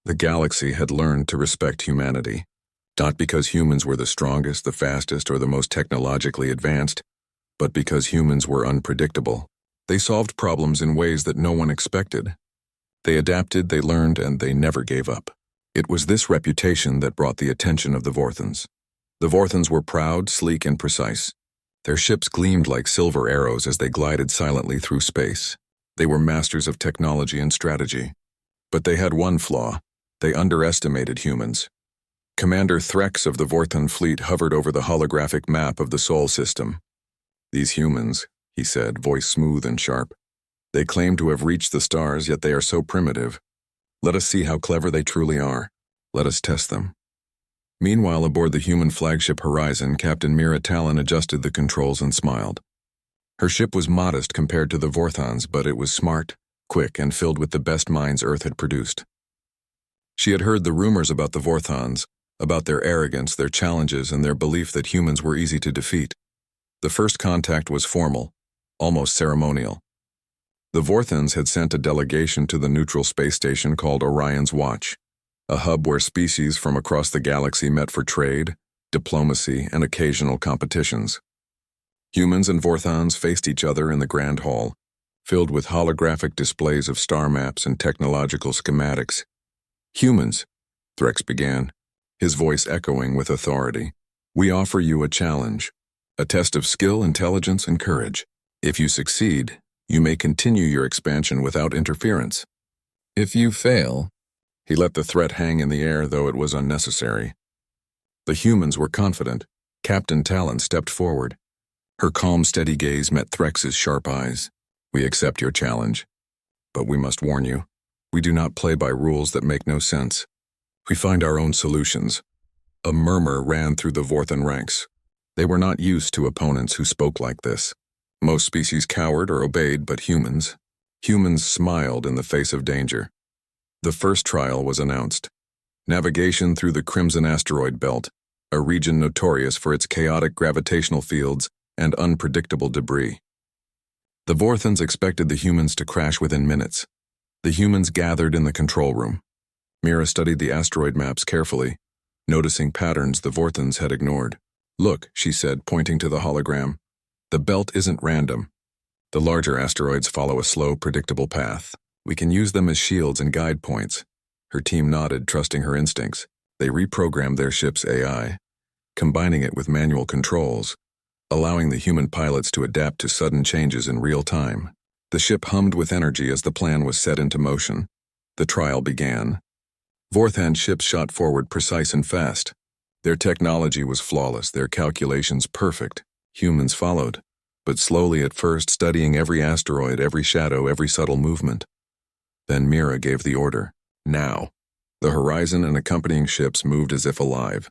The galaxy had learned to respect humanity, not because humans were the strongest, the fastest, or the most technologically advanced, but because humans were unpredictable. They solved problems in ways that no one expected. They adapted, they learned, and they never gave up. It was this reputation that brought the attention of the Vorthons. The Vorthons were proud, sleek, and precise. Their ships gleamed like silver arrows as they glided silently through space. They were masters of technology and strategy. But they had one flaw. They underestimated humans. Commander Threx of the Vorthon fleet hovered over the holographic map of the Sol system. "These humans," he said, voice smooth and sharp. "They claim to have reached the stars, yet they are so primitive. Let us see how clever they truly are. Let us test them." Meanwhile, aboard the human flagship Horizon, Captain Mira Talon adjusted the controls and smiled. Her ship was modest compared to the Vorthons, but it was smart, quick, and filled with the best minds Earth had produced. She had heard the rumors about the Vorthons, about their arrogance, their challenges, and their belief that humans were easy to defeat. The first contact was formal, almost ceremonial. The Vorthons had sent a delegation to the neutral space station called Orion's Watch, a hub where species from across the galaxy met for trade, diplomacy, and occasional competitions. Humans and Vorthons faced each other in the Grand Hall, filled with holographic displays of star maps and technological schematics. "Humans," Threx began, his voice echoing with authority, "we offer you a challenge, a test of skill, intelligence, and courage. If you succeed, you may continue your expansion without interference. If you fail—" He let the threat hang in the air, though it was unnecessary. The humans were confident. Captain Talon stepped forward. Her calm, steady gaze met Threx's sharp eyes. "We accept your challenge, but we must warn you. We do not play by rules that make no sense. We find our own solutions." A murmur ran through the Vorthon ranks. They were not used to opponents who spoke like this. Most species cowered or obeyed, but humans smiled in the face of danger. The first trial was announced. Navigation through the Crimson Asteroid Belt, a region notorious for its chaotic gravitational fields and unpredictable debris. The Vorthons expected the humans to crash within minutes. The humans gathered in the control room. Mira studied the asteroid maps carefully, noticing patterns the Vorthons had ignored. "Look," she said, pointing to the hologram. "The belt isn't random. The larger asteroids follow a slow, predictable path. We can use them as shields and guide points." Her team nodded, trusting her instincts. They reprogrammed their ship's AI, combining it with manual controls, allowing the human pilots to adapt to sudden changes in real time. The ship hummed with energy as the plan was set into motion. The trial began. Vorthon ships shot forward precise and fast. Their technology was flawless, their calculations perfect. Humans followed, but slowly at first, studying every asteroid, every shadow, every subtle movement. Then Mira gave the order. Now. The Horizon and accompanying ships moved as if alive.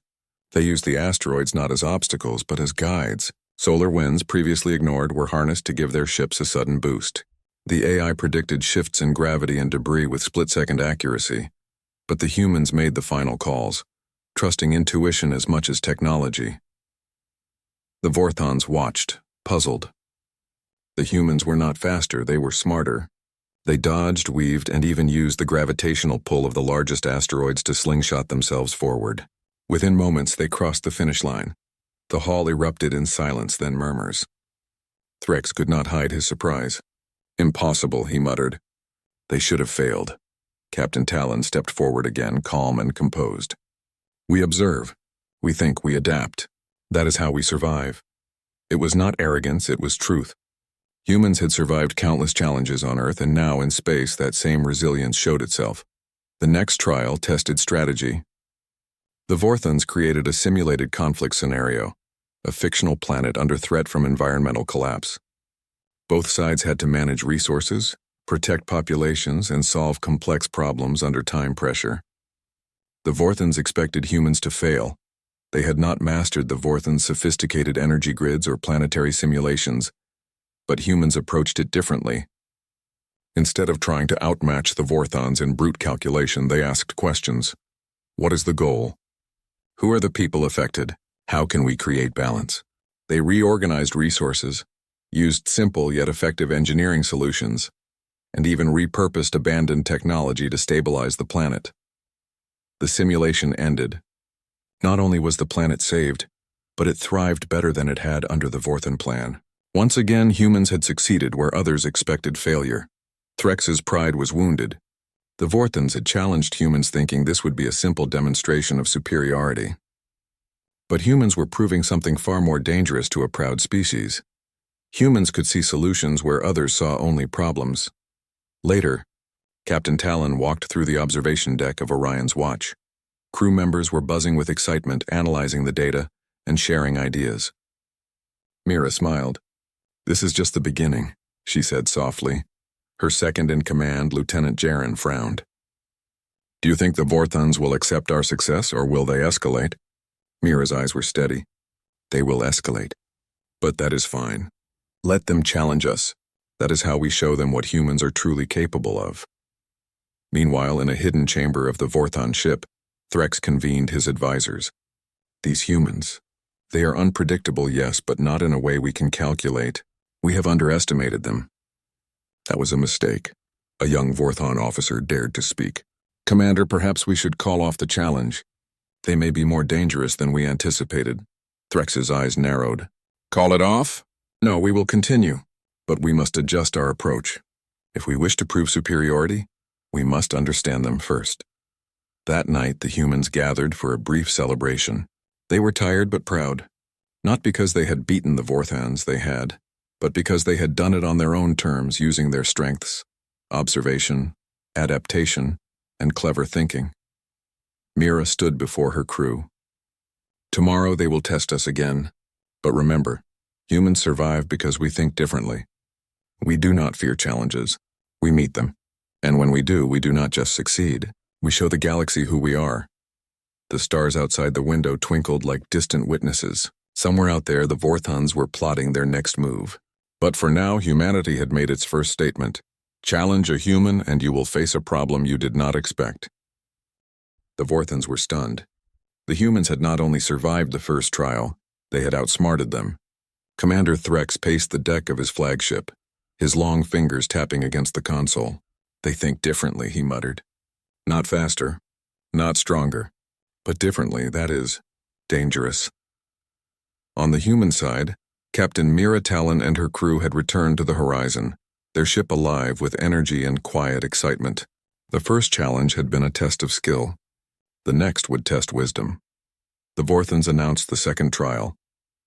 They used the asteroids not as obstacles, but as guides. Solar winds, previously ignored, were harnessed to give their ships a sudden boost. The AI predicted shifts in gravity and debris with split-second accuracy. But the humans made the final calls, trusting intuition as much as technology. The Vorthons watched, puzzled. The humans were not faster, they were smarter. They dodged, weaved, and even used the gravitational pull of the largest asteroids to slingshot themselves forward. Within moments, they crossed the finish line. The hall erupted in silence, then murmurs. Threx could not hide his surprise. "Impossible," he muttered. "They should have failed." Captain Talon stepped forward again, calm and composed. "We observe. We think, we adapt. That is how we survive." It was not arrogance, it was truth. Humans had survived countless challenges on Earth, and now in space that same resilience showed itself. The next trial tested strategy. The Vorthons created a simulated conflict scenario, a fictional planet under threat from environmental collapse. Both sides had to manage resources, protect populations, and solve complex problems under time pressure. The Vorthons expected humans to fail. They had not mastered the Vorthons' sophisticated energy grids or planetary simulations, but humans approached it differently. Instead of trying to outmatch the Vorthons in brute calculation, they asked questions. What is the goal? Who are the people affected? How can we create balance? They reorganized resources, used simple yet effective engineering solutions, and even repurposed abandoned technology to stabilize the planet. The simulation ended. Not only was the planet saved, but it thrived better than it had under the Vorthan plan. Once again, humans had succeeded where others expected failure. Threx's pride was wounded. The Vorthans had challenged humans thinking this would be a simple demonstration of superiority. But humans were proving something far more dangerous to a proud species. Humans could see solutions where others saw only problems. Later, Captain Talon walked through the observation deck of Orion's watch. Crew members were buzzing with excitement, analyzing the data and sharing ideas. Mira smiled. "This is just the beginning," she said softly. Her second-in-command, Lieutenant Jaren, frowned. "Do you think the Vorthans will accept our success, or will they escalate?" Mira's eyes were steady. "They will escalate. But that is fine. Let them challenge us. That is how we show them what humans are truly capable of." Meanwhile, in a hidden chamber of the Vorthan ship, Threx convened his advisors. "These humans, they are unpredictable, yes, but not in a way we can calculate. We have underestimated them." "That was a mistake." A young Vorthan officer dared to speak. "Commander, perhaps we should call off the challenge. They may be more dangerous than we anticipated." Threx's eyes narrowed. "Call it off? No, we will continue. But we must adjust our approach. If we wish to prove superiority, we must understand them first." That night, the humans gathered for a brief celebration. They were tired but proud. Not because they had beaten the Vorthans, but because they had done it on their own terms using their strengths: observation, adaptation, and clever thinking. Mira stood before her crew. "Tomorrow they will test us again. But remember, humans survive because we think differently. We do not fear challenges. We meet them. And when we do not just succeed. We show the galaxy who we are." The stars outside the window twinkled like distant witnesses. Somewhere out there, the Vorthans were plotting their next move. But for now, humanity had made its first statement. Challenge a human and you will face a problem you did not expect. The Vorthans were stunned. The humans had not only survived the first trial, they had outsmarted them. Commander Threx paced the deck of his flagship, his long fingers tapping against the console. "They think differently," he muttered. "Not faster, not stronger, but differently, that is, dangerous." On the human side, Captain Mira Talon and her crew had returned to the horizon, their ship alive with energy and quiet excitement. The first challenge had been a test of skill. The next would test wisdom. The Vorthans announced the second trial,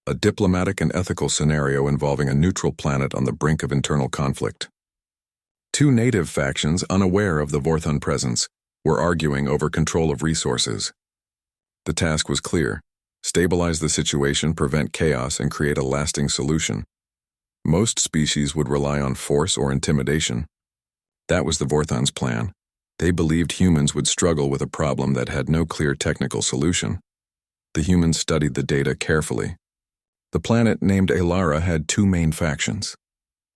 a diplomatic and ethical scenario involving a neutral planet on the brink of internal conflict. Two native factions, unaware of the Vorthan presence, were arguing over control of resources. The task was clear: stabilize the situation, prevent chaos, and create a lasting solution. Most species would rely on force or intimidation. That was the Vorthan's plan. They believed humans would struggle with a problem that had no clear technical solution. The humans studied the data carefully. The planet named Elara had two main factions: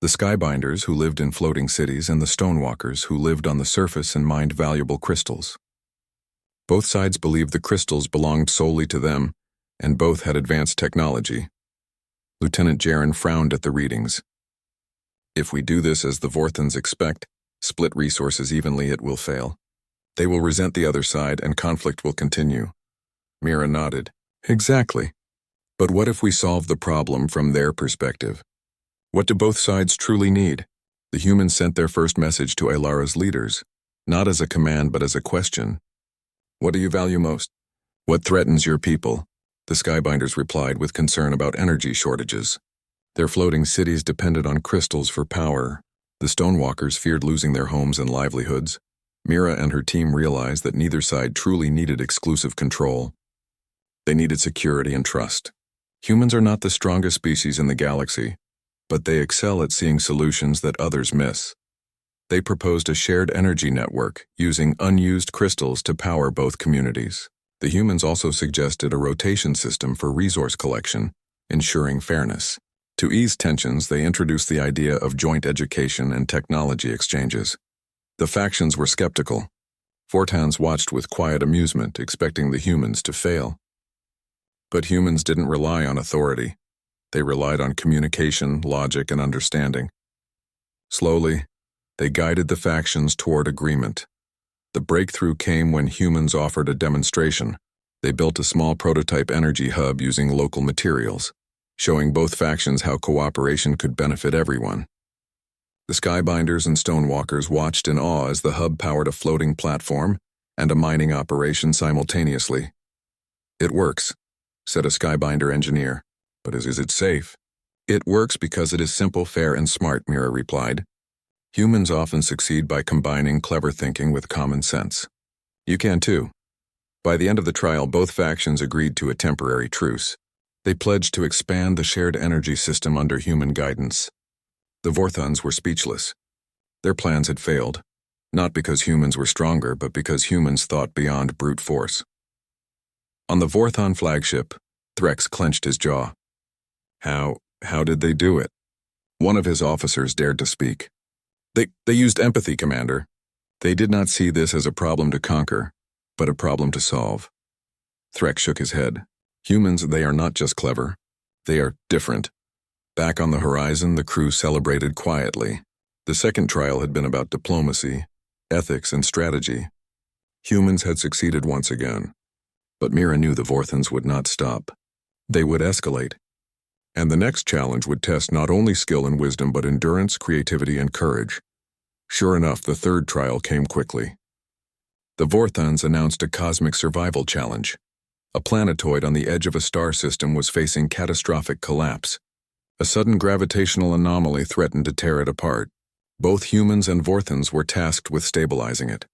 the Skybinders, who lived in floating cities, and the Stonewalkers, who lived on the surface and mined valuable crystals. Both sides believed the crystals belonged solely to them, and both had advanced technology. Lieutenant Jaren frowned at the readings. "If we do this as the Vorthans expect, split resources evenly, it will fail. They will resent the other side and conflict will continue." Mira nodded. "Exactly. But what if we solve the problem from their perspective? What do both sides truly need?" The humans sent their first message to Elara's leaders, not as a command but as a question. "What do you value most? What threatens your people?" The Skybinders replied with concern about energy shortages. Their floating cities depended on crystals for power. The Stonewalkers feared losing their homes and livelihoods. Mira and her team realized that neither side truly needed exclusive control. They needed security and trust. Humans are not the strongest species in the galaxy, but they excel at seeing solutions that others miss. They proposed a shared energy network, using unused crystals to power both communities. The humans also suggested a rotation system for resource collection, ensuring fairness. To ease tensions, they introduced the idea of joint education and technology exchanges. The factions were skeptical. Vorthans watched with quiet amusement, expecting the humans to fail. But humans didn't rely on authority. They relied on communication, logic, and understanding. Slowly, they guided the factions toward agreement. The breakthrough came when humans offered a demonstration. They built a small prototype energy hub using local materials, showing both factions how cooperation could benefit everyone. The Skybinders and Stonewalkers watched in awe as the hub powered a floating platform and a mining operation simultaneously. "It works," said a Skybinder engineer. "But is it safe?" "It works because it is simple, fair, and smart," Mira replied. "Humans often succeed by combining clever thinking with common sense. You can too." By the end of the trial, both factions agreed to a temporary truce. They pledged to expand the shared energy system under human guidance. The Vorthons were speechless. Their plans had failed, not because humans were stronger, but because humans thought beyond brute force. On the Vorthon flagship, Threx clenched his jaw. How did they do it? One of his officers dared to speak. They used empathy, Commander. They did not see this as a problem to conquer, but a problem to solve. Threx shook his head. Humans, they are not just clever. They are different. Back on the horizon, the crew celebrated quietly. The second trial had been about diplomacy, ethics, and strategy. Humans had succeeded once again. But Mira knew the Vorthons would not stop. They would escalate. And the next challenge would test not only skill and wisdom, but endurance, creativity, and courage. Sure enough, the third trial came quickly. The Vorthons announced a cosmic survival challenge. A planetoid on the edge of a star system was facing catastrophic collapse. A sudden gravitational anomaly threatened to tear it apart. Both humans and Vorthons were tasked with stabilizing it.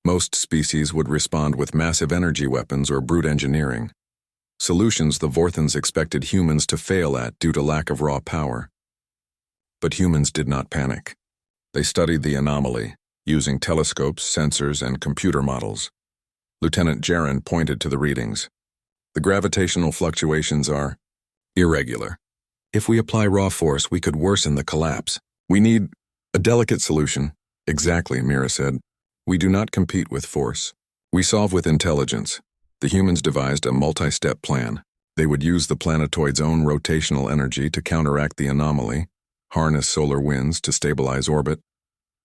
Most species would respond with massive energy weapons or brute engineering. Solutions the Vorthons expected humans to fail at due to lack of raw power. But humans did not panic. They studied the anomaly, using telescopes, sensors, and computer models. Lieutenant Jaren pointed to the readings. "The gravitational fluctuations are irregular. If we apply raw force, we could worsen the collapse. We need a delicate solution." "Exactly," Mira said. "We do not compete with force. We solve with intelligence." The humans devised a multi-step plan. They would use the planetoid's own rotational energy to counteract the anomaly, harness solar winds to stabilize orbit,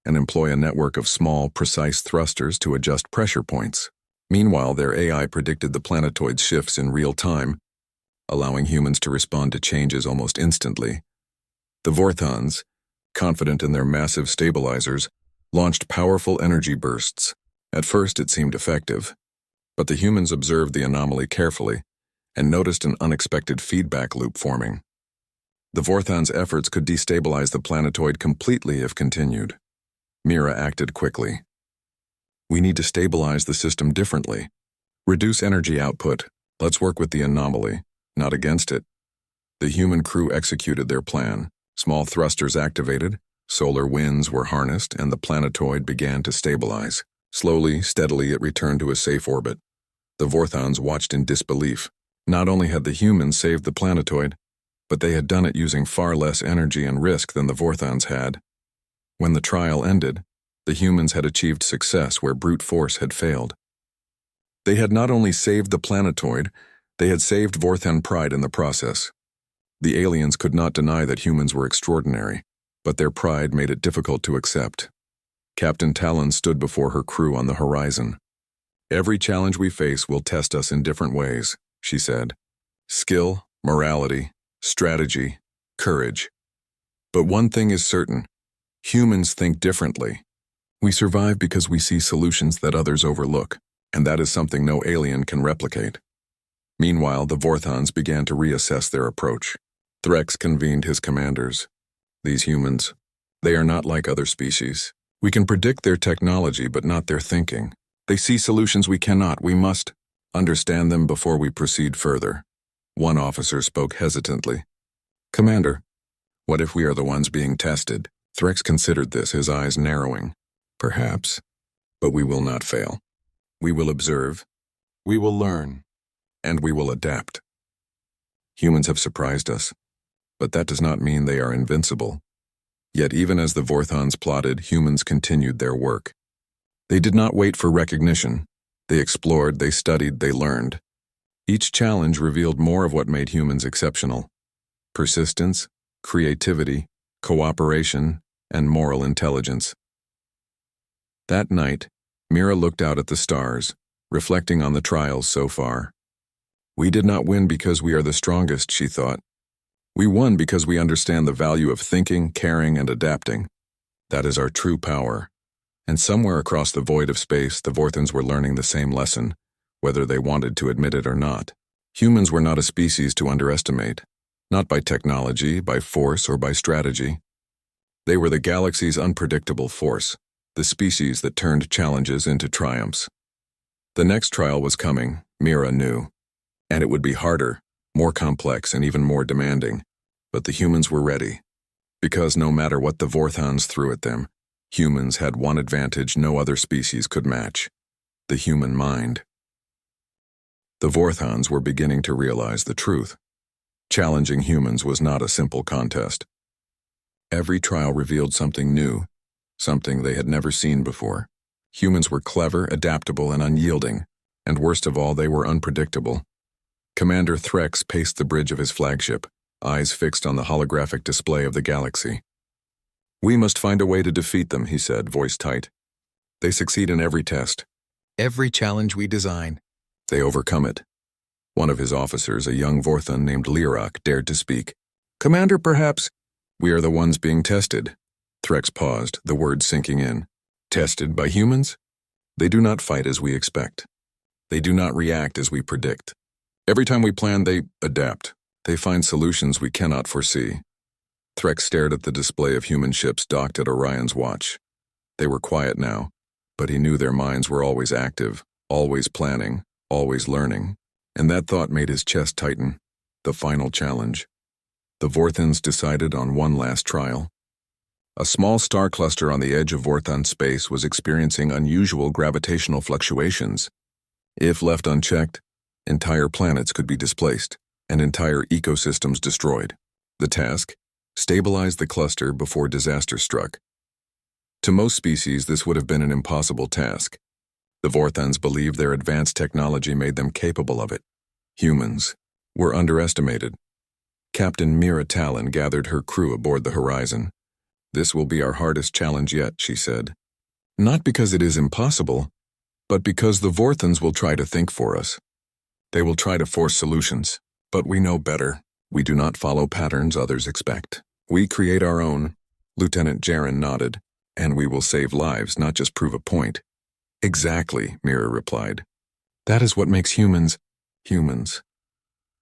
and employ a network of small, precise thrusters to adjust pressure points. Meanwhile, their AI predicted the planetoid's shifts in real time, allowing humans to respond to changes almost instantly. The Vorthons, confident in their massive stabilizers, launched powerful energy bursts. At first, it seemed effective, but the humans observed the anomaly carefully and noticed an unexpected feedback loop forming. The Vorthons' efforts could destabilize the planetoid completely if continued. Mira acted quickly. "We need to stabilize the system differently. Reduce energy output. Let's work with the anomaly, not against it." The human crew executed their plan. Small thrusters activated, solar winds were harnessed, and the planetoid began to stabilize. Slowly, steadily, it returned to a safe orbit. The Vorthons watched in disbelief. Not only had the humans saved the planetoid, but they had done it using far less energy and risk than the Vorthons had. When the trial ended, the humans had achieved success where brute force had failed. They had not only saved the planetoid, they had saved Vorthon pride in the process. The aliens could not deny that humans were extraordinary, but their pride made it difficult to accept. Captain Talon stood before her crew on the horizon. "Every challenge we face will test us in different ways," she said. "Skill, morality, strategy, courage. But one thing is certain. Humans think differently. We survive because we see solutions that others overlook, and that is something no alien can replicate." Meanwhile, the Vorthons began to reassess their approach. Threx convened his commanders. "These humans, they are not like other species. We can predict their technology, but not their thinking. They see solutions we cannot. We must understand them before we proceed further." One officer spoke hesitantly. "Commander, what if we are the ones being tested?" Threx considered this, his eyes narrowing. "Perhaps, but we will not fail. We will observe, we will learn, and we will adapt. Humans have surprised us, but that does not mean they are invincible." Yet even as the Vorthons plotted, humans continued their work. They did not wait for recognition. They explored, they studied, they learned. Each challenge revealed more of what made humans exceptional: persistence, creativity, cooperation, and moral intelligence. That night, Mira looked out at the stars, reflecting on the trials so far. We did not win because we are the strongest, she thought. We won because we understand the value of thinking, caring, and adapting. That is our true power. And somewhere across the void of space, the Vorthans were learning the same lesson, whether they wanted to admit it or not. Humans were not a species to underestimate, not by technology, by force, or by strategy. They were the galaxy's unpredictable force, the species that turned challenges into triumphs. The next trial was coming, Mira knew, and it would be harder, more complex, and even more demanding. But the humans were ready, because no matter what the Vorthans threw at them, humans had one advantage no other species could match: the human mind. The Vorthans were beginning to realize the truth. Challenging humans was not a simple contest. Every trial revealed something new, something they had never seen before. Humans were clever, adaptable, and unyielding, and worst of all, they were unpredictable. Commander Threx paced the bridge of his flagship, eyes fixed on the holographic display of the galaxy. "We must find a way to defeat them," he said, voice tight. "They succeed in every test. Every challenge we design, they overcome it." One of his officers, a young Vorthan named Lyrak, dared to speak. "Commander, perhaps—" "We are the ones being tested." Threx paused, the words sinking in. "Tested by humans? They do not fight as we expect. They do not react as we predict. Every time we plan, they adapt. They find solutions we cannot foresee." Threx stared at the display of human ships docked at Orion's watch. They were quiet now, but he knew their minds were always active, always planning, always learning, and that thought made his chest tighten. The final challenge. The Vorthans decided on one last trial. A small star cluster on the edge of Vorthan space was experiencing unusual gravitational fluctuations. If left unchecked, entire planets could be displaced, and entire ecosystems destroyed. The task? Stabilize the cluster before disaster struck. To most species, this would have been an impossible task. The Vorthans believed their advanced technology made them capable of it. Humans were underestimated. Captain Mira Talon gathered her crew aboard the Horizon. "This will be our hardest challenge yet," she said. "Not because it is impossible, but because the Vorthans will try to think for us. They will try to force solutions, but we know better. We do not follow patterns others expect. We create our own." Lieutenant Jaren nodded. "And we will save lives, not just prove a point." "Exactly," Mira replied. "That is what makes humans, humans."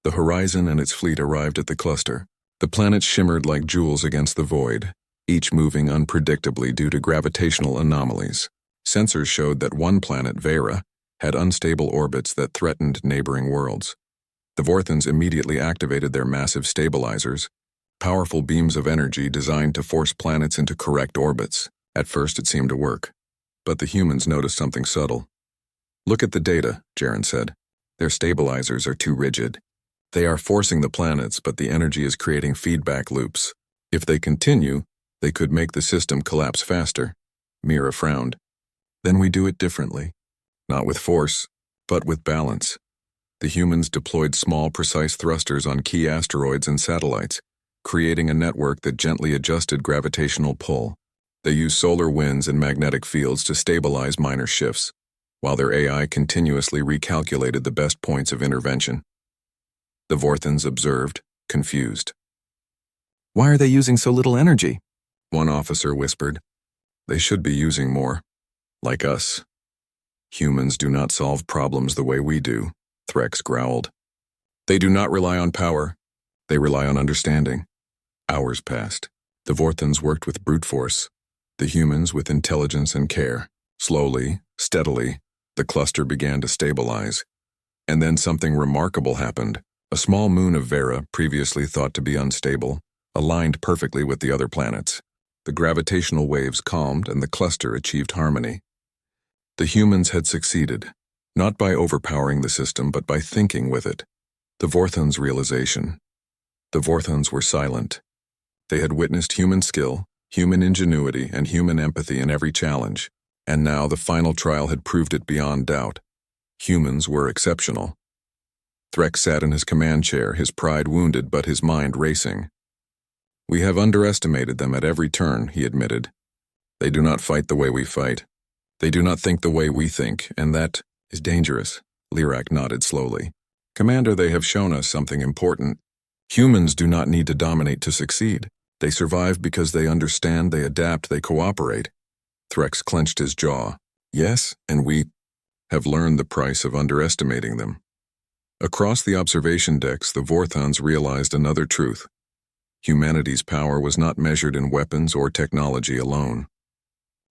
The Horizon and its fleet arrived at the cluster. The planets shimmered like jewels against the void, each moving unpredictably due to gravitational anomalies. Sensors showed that one planet, Vera, had unstable orbits that threatened neighboring worlds. The Vorthans immediately activated their massive stabilizers, powerful beams of energy designed to force planets into correct orbits. At first it seemed to work, but the humans noticed something subtle. "Look at the data," Jaren said. "Their stabilizers are too rigid. They are forcing the planets, but the energy is creating feedback loops. If they continue, they could make the system collapse faster." Mira frowned. "Then we do it differently. Not with force, but with balance." The humans deployed small, precise thrusters on key asteroids and satellites, creating a network that gently adjusted gravitational pull. They used solar winds and magnetic fields to stabilize minor shifts, while their AI continuously recalculated the best points of intervention. The Vorthans observed, confused. "Why are they using so little energy?" one officer whispered. "They should be using more. Like us. Humans do not solve problems the way we do," Threx growled. "They do not rely on power. They rely on understanding." Hours passed. The Vorthans worked with brute force, the humans with intelligence and care. Slowly, steadily, the cluster began to stabilize. And then something remarkable happened. A small moon of Vera, previously thought to be unstable, aligned perfectly with the other planets. The gravitational waves calmed and the cluster achieved harmony. The humans had succeeded, not by overpowering the system, but by thinking with it. The Vorthans' realization. The Vorthans were silent. They had witnessed human skill, human ingenuity, and human empathy in every challenge, and now the final trial had proved it beyond doubt. Humans were exceptional. Threx sat in his command chair, his pride wounded but his mind racing. "We have underestimated them at every turn," he admitted. "They do not fight the way we fight. They do not think the way we think, and that is dangerous. Lirak nodded slowly. Commander, they have shown us something important. Humans do not need to dominate to succeed. They survive because they understand, they adapt, they cooperate. Threx clenched his jaw. Yes, and we have learned the price of underestimating them. Across the observation decks, the Vorthons realized another truth. Humanity's power was not measured in weapons or technology alone.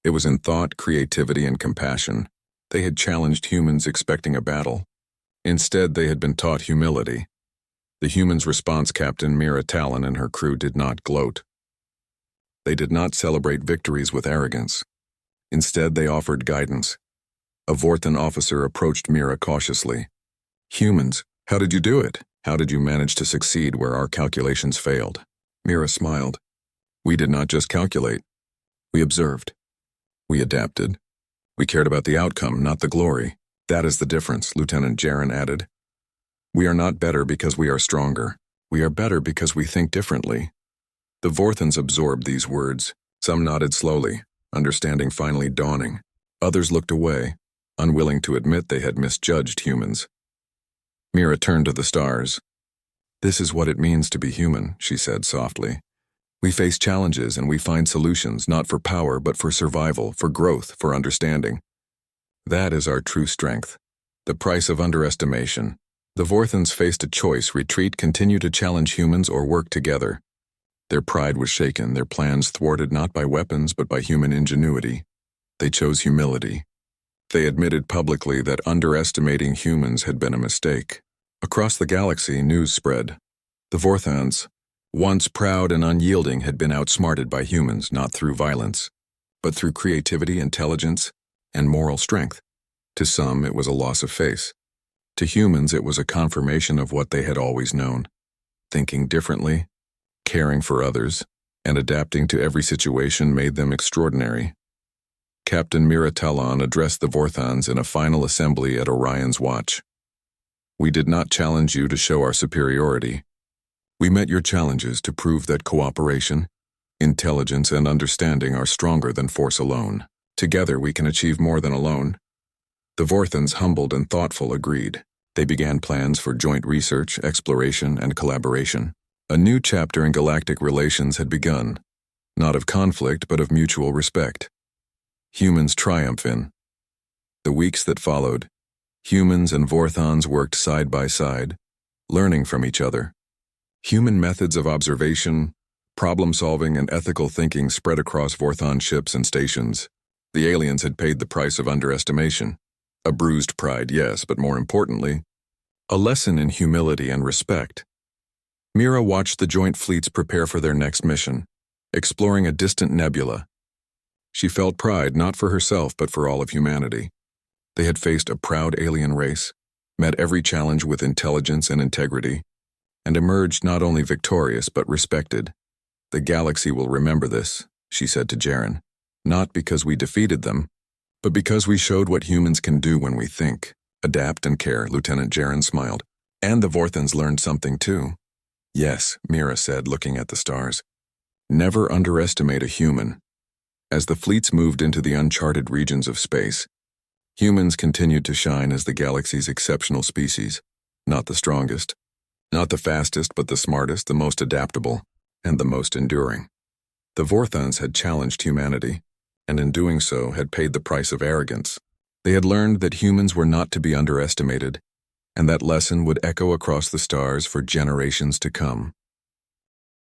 It was in thought, creativity, and compassion. They had challenged humans expecting a battle. Instead, they had been taught humility. The humans' response, Captain Mira Talon and her crew did not gloat. They did not celebrate victories with arrogance. Instead, they offered guidance. A Vorthon officer approached Mira cautiously. Humans, how did you do it? How did you manage to succeed where our calculations failed? Mira smiled. We did not just calculate. We observed. We adapted. We cared about the outcome, not the glory. That is the difference, Lieutenant Jaren added. We are not better because we are stronger. We are better because we think differently. The Vorthons absorbed these words. Some nodded slowly, understanding finally dawning. Others looked away, unwilling to admit they had misjudged humans. Mira turned to the stars. This is what it means to be human, she said softly. We face challenges and we find solutions not for power but for survival, for growth, for understanding. That is our true strength. The price of underestimation. The Vorthons faced a choice: retreat, continue to challenge humans, or work together. Their pride was shaken, their plans thwarted not by weapons but by human ingenuity. They chose humility. They admitted publicly that underestimating humans had been a mistake. Across the galaxy, news spread. The Vorthons, once proud and unyielding, had been outsmarted by humans, not through violence, but through creativity, intelligence, and moral strength. To some, it was a loss of face. To humans, it was a confirmation of what they had always known. Thinking differently, caring for others, and adapting to every situation made them extraordinary. Captain Mira Talon addressed the Vorthons in a final assembly at Orion's watch. We did not challenge you to show our superiority. We met your challenges to prove that cooperation, intelligence, and understanding are stronger than force alone. Together we can achieve more than alone. The Vorthons, humbled and thoughtful, agreed. They began plans for joint research, exploration, and collaboration. A new chapter in galactic relations had begun, not of conflict but of mutual respect. Humans triumph in. The weeks that followed, humans and Vorthons worked side by side, learning from each other. Human methods of observation, problem-solving, and ethical thinking spread across Vorthon ships and stations. The aliens had paid the price of underestimation. A bruised pride, yes, but more importantly, a lesson in humility and respect. Mira watched the joint fleets prepare for their next mission, exploring a distant nebula. She felt pride not for herself but for all of humanity. They had faced a proud alien race, met every challenge with intelligence and integrity, and emerged not only victorious but respected. The galaxy will remember this, she said to Jaren, not because we defeated them, but because we showed what humans can do when we think, adapt, and care. Lieutenant Jaren smiled. And the Vorthons learned something too. Yes, Mira said, looking at the stars. Never underestimate a human. As the fleets moved into the uncharted regions of space, humans continued to shine as the galaxy's exceptional species, not the strongest, not the fastest, but the smartest, the most adaptable, and the most enduring. The Vorthons had challenged humanity, and in doing so had paid the price of arrogance. They had learned that humans were not to be underestimated, and that lesson would echo across the stars for generations to come.